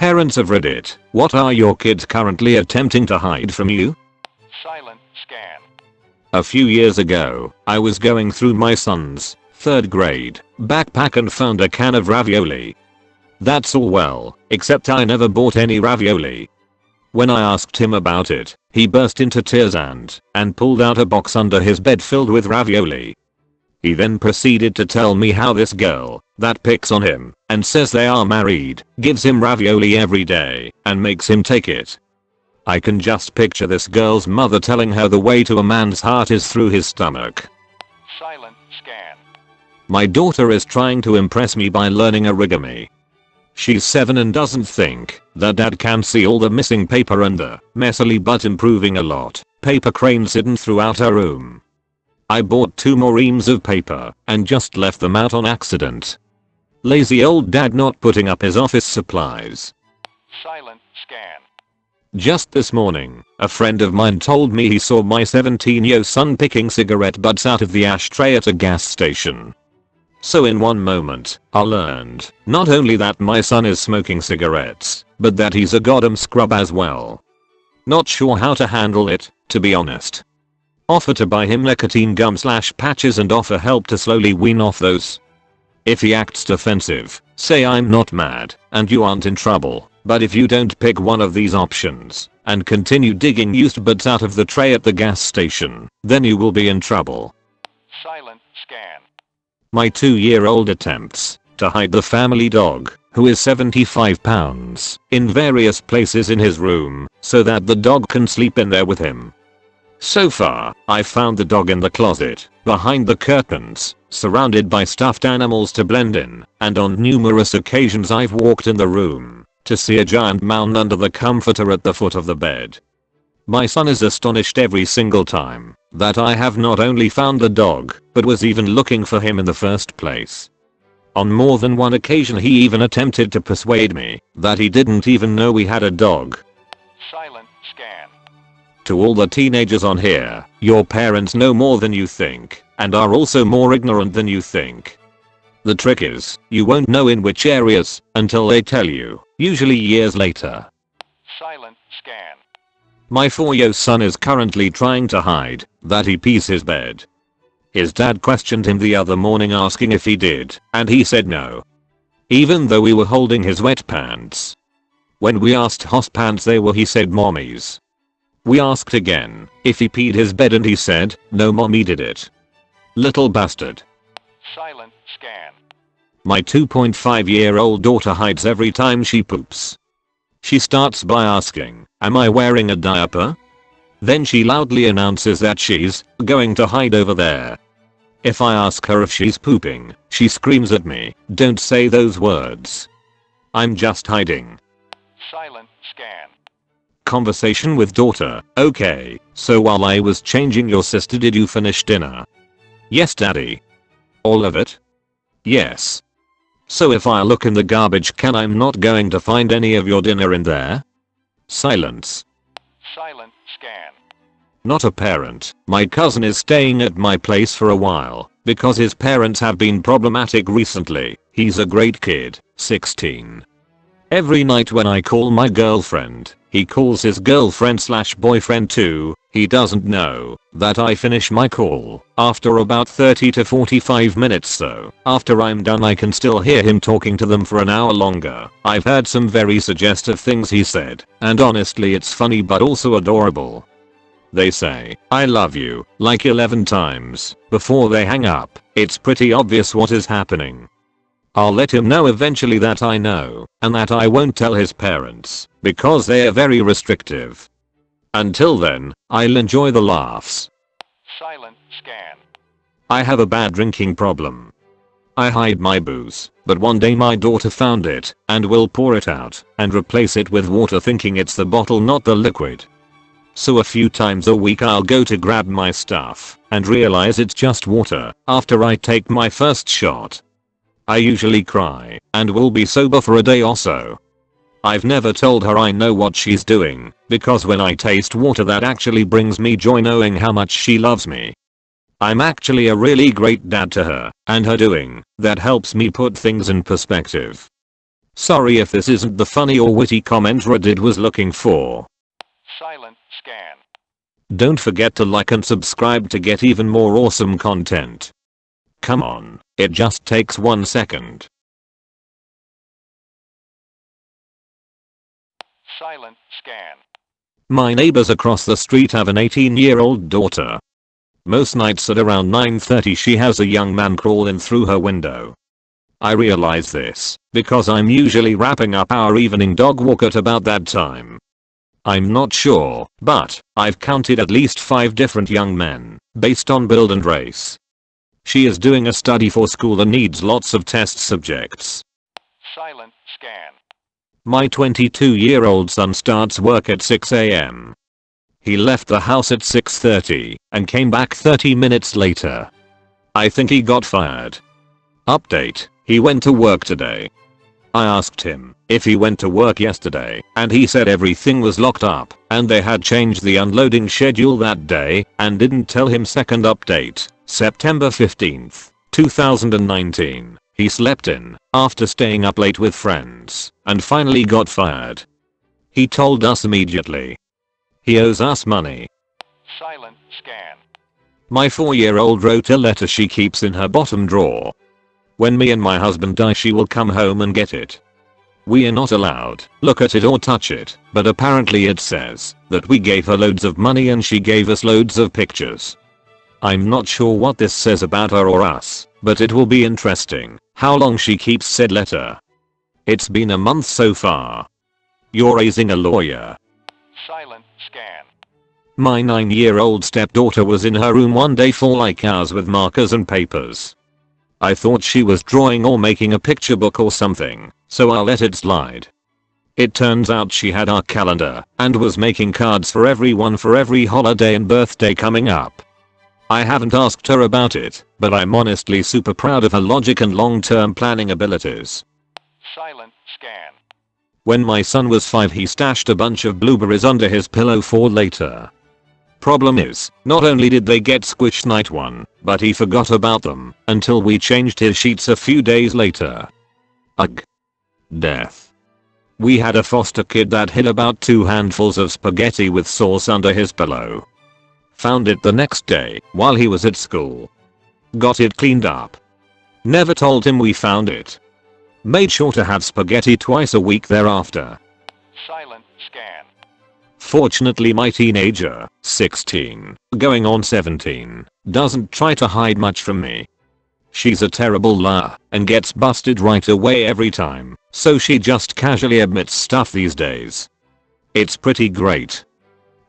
Parents of Reddit, what are your kids currently attempting to hide from you? Silent scan. A few years ago, I was going through my son's 3rd grade backpack and found a can of ravioli. That's all well, except I never bought any ravioli. When I asked him about it, he burst into tears and pulled out a box under his bed filled with ravioli. He then proceeded to tell me how this girl that picks on him and says they are married gives him ravioli every day and makes him take it. I can just picture this girl's mother telling her the way to a man's heart is through his stomach. Silent scan. My daughter is trying to impress me by learning origami. She's 7 and doesn't think that dad can see all the missing paper and the messily but improving a lot paper cranes hidden throughout her room. I bought 2 more reams of paper and just left them out on accident. Lazy old dad not putting up his office supplies. Silent scan. Just this morning, a friend of mine told me he saw my 17-year-old son picking cigarette butts out of the ashtray at a gas station. So in one moment, I learned not only that my son is smoking cigarettes, but that he's a goddamn scrub as well. Not sure how to handle it, to be honest. Offer to buy him nicotine gum / patches and offer help to slowly wean off those. If he acts defensive, say I'm not mad and you aren't in trouble, but if you don't pick one of these options and continue digging used butts out of the tray at the gas station, then you will be in trouble. Silent scan. My 2-year-old attempts to hide the family dog, who is 75 pounds, in various places in his room so that the dog can sleep in there with him. So far, I found the dog in the closet, behind the curtains, surrounded by stuffed animals to blend in, and on numerous occasions I've walked in the room to see a giant mound under the comforter at the foot of the bed. My son is astonished every single time that I have not only found the dog, but was even looking for him in the first place. On more than one occasion he even attempted to persuade me that he didn't even know we had a dog. Silent scan. To all the teenagers on here, your parents know more than you think and are also more ignorant than you think. The trick is, you won't know in which areas until they tell you, usually years later. Silent scan. My 4-year-old son is currently trying to hide that he pees his bed. His dad questioned him the other morning asking if he did, and he said no. Even though we were holding his wet pants. When we asked whose pants they were, he said mommy's. We asked again if he peed his bed and he said, no, mommy did it. Little bastard. Silent scan. My 2.5-year-old daughter hides every time she poops. She starts by asking, am I wearing a diaper? Then she loudly announces that she's going to hide over there. If I ask her if she's pooping, she screams at me, don't say those words. I'm just hiding. Silent scan. Conversation with daughter, okay, so while I was changing your sister did you finish dinner? Yes daddy. All of it? Yes. So if I look in the garbage can I'm not going to find any of your dinner in there? Silence. Silent scan. Not a parent, my cousin is staying at my place for a while because his parents have been problematic recently. He's a great kid, 16. Every night when I call my girlfriend, he calls his girlfriend / boyfriend too. He doesn't know that I finish my call after about 30 to 45 minutes, so after I'm done I can still hear him talking to them for an hour longer. I've heard some very suggestive things he said, and honestly it's funny but also adorable. They say, I love you, like 11 times before they hang up. It's pretty obvious what is happening. I'll let him know eventually that I know, and that I won't tell his parents, because they are very restrictive. Until then, I'll enjoy the laughs. Silent scan. I have a bad drinking problem. I hide my booze, but one day my daughter found it, and will pour it out, and replace it with water thinking it's the bottle not the liquid. So a few times a week I'll go to grab my stuff, and realize it's just water, after I take my first shot. I usually cry, and will be sober for a day or so. I've never told her I know what she's doing, because when I taste water that actually brings me joy knowing how much she loves me. I'm actually a really great dad to her, and her doing that helps me put things in perspective. Sorry if this isn't the funny or witty comment Reddit was looking for. Silent scan. Don't forget to like and subscribe to get even more awesome content. Come on, it just takes 1 second. Silent scan. My neighbors across the street have an 18-year-old daughter. Most nights at around 9:30 she has a young man crawl in through her window. I realize this because I'm usually wrapping up our evening dog walk at about that time. I'm not sure, but I've counted at least 5 different young men based on build and race. She is doing a study for school and needs lots of test subjects. Silent scan. My 22-year-old son starts work at 6 a.m. He left the house at 6:30 and came back 30 minutes later. I think he got fired. Update: he went to work today. I asked him if he went to work yesterday and he said everything was locked up and they had changed the unloading schedule that day and didn't tell him. Second update, September 15th, 2019. He slept in after staying up late with friends and finally got fired. He told us immediately. He owes us money. Silent scan. My 4-year-old wrote a letter she keeps in her bottom drawer. When me and my husband die she will come home and get it. We are not allowed look at it or touch it, but apparently it says that we gave her loads of money and she gave us loads of pictures. I'm not sure what this says about her or us, but it will be interesting how long she keeps said letter. It's been a month so far. You're raising a lawyer. Silent scan. My 9-year-old stepdaughter was in her room one day for like hours with markers and papers. I thought she was drawing or making a picture book or something, so I let it slide. It turns out she had our calendar and was making cards for everyone for every holiday and birthday coming up. I haven't asked her about it, but I'm honestly super proud of her logic and long-term planning abilities. Silent scan. When my son was 5 he stashed a bunch of blueberries under his pillow for later. Problem is, not only did they get squished night 1, but he forgot about them until we changed his sheets a few days later. Ugh. Death. We had a foster kid that hid about 2 handfuls of spaghetti with sauce under his pillow. Found it the next day while he was at school. Got it cleaned up. Never told him we found it. Made sure to have spaghetti twice a week thereafter. Silent scan. Fortunately my teenager, 16, going on 17, doesn't try to hide much from me. She's a terrible liar and gets busted right away every time, so she just casually admits stuff these days. It's pretty great.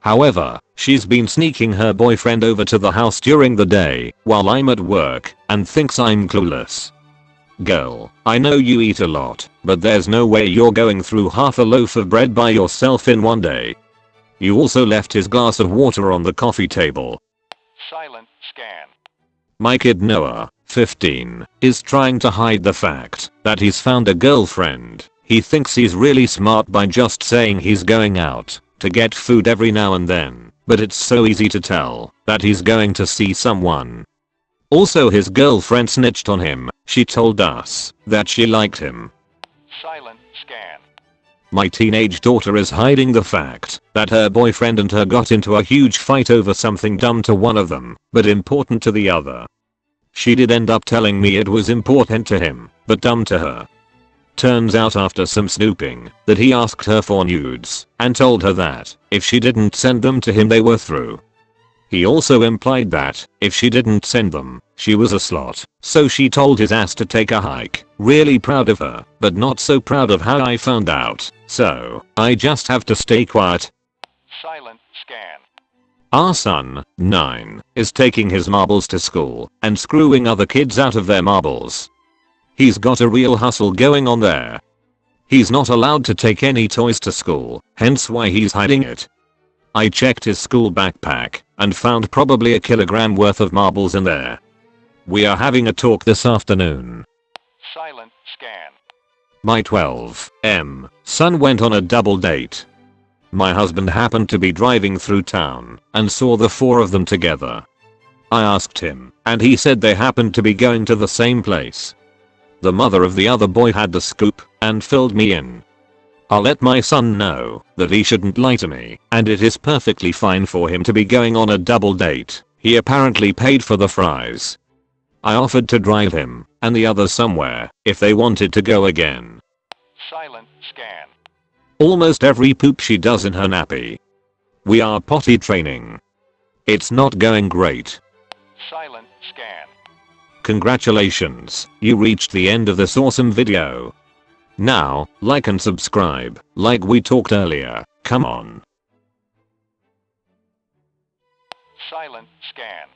However, she's been sneaking her boyfriend over to the house during the day while I'm at work and thinks I'm clueless. Girl, I know you eat a lot, but there's no way you're going through half a loaf of bread by yourself in one day. You also left his glass of water on the coffee table. Silent scan. My kid Noah, 15, is trying to hide the fact that he's found a girlfriend. He thinks he's really smart by just saying he's going out to get food every now and then, but it's so easy to tell that he's going to see someone. Also his girlfriend snitched on him. She told us that she liked him. Silent scan. My teenage daughter is hiding the fact that her boyfriend and her got into a huge fight over something dumb to one of them, but important to the other. She did end up telling me it was important to him, but dumb to her. Turns out after some snooping that he asked her for nudes and told her that if she didn't send them to him they were through. He also implied that if she didn't send them, she was a slut, so she told his ass to take a hike. Really proud of her, but not so proud of how I found out, so I just have to stay quiet. Silent scan. Our son, 9, is taking his marbles to school and screwing other kids out of their marbles. He's got a real hustle going on there. He's not allowed to take any toys to school, hence why he's hiding it. I checked his school backpack and found probably a kilogram worth of marbles in there. We are having a talk this afternoon. Silent scan. My 12M son went on a double date. My husband happened to be driving through town and saw the 4 of them together. I asked him and he said they happened to be going to the same place. The mother of the other boy had the scoop and filled me in. I'll let my son know that he shouldn't lie to me, and it is perfectly fine for him to be going on a double date. He apparently paid for the fries. I offered to drive him and the others somewhere if they wanted to go again. Silent scan. Almost every poop she does in her nappy. We are potty training. It's not going great. Silent scan. Congratulations, you reached the end of this awesome video. Now, like and subscribe, like we talked earlier, come on. Silent scan.